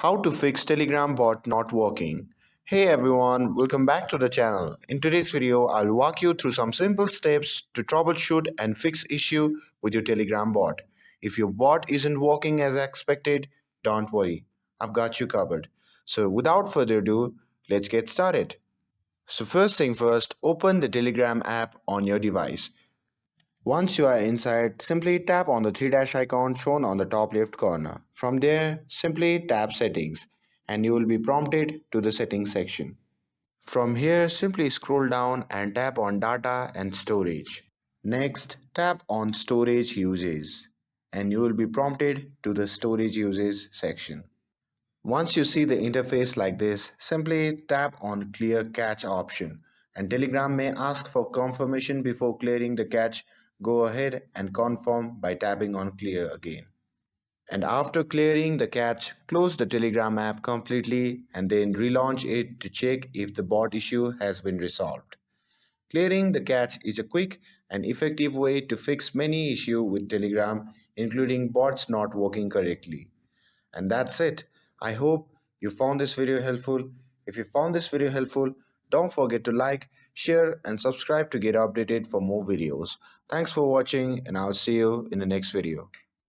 How to fix Telegram bot not working. Hey everyone, welcome back to the channel. In today's video, I'll walk you through some simple steps to troubleshoot and fix issue with your Telegram bot. If your bot isn't working as expected, don't worry. I've got you covered. So without further ado, let's get started. So first thing first, open the Telegram app on your device. Once you are inside, simply tap on the three dash icon shown on the top left corner. From there, simply tap Settings and you will be prompted to the Settings section. From here, simply scroll down and tap on Data and Storage. Next, tap on Storage Uses and you will be prompted to the Storage Uses section. Once you see the interface like this, simply tap on Clear Cache option and Telegram may ask for confirmation before clearing the cache. Go ahead and confirm by tapping on Clear again. And after clearing the cache, close the Telegram app completely and then relaunch it to check if the bot issue has been resolved. Clearing the cache is a quick and effective way to fix many issues with Telegram, including bots not working correctly. And that's it. I hope you found this video helpful. If you found this video helpful, don't forget to like, share, and subscribe to get updated for more videos. Thanks for watching, and I'll see you in the next video.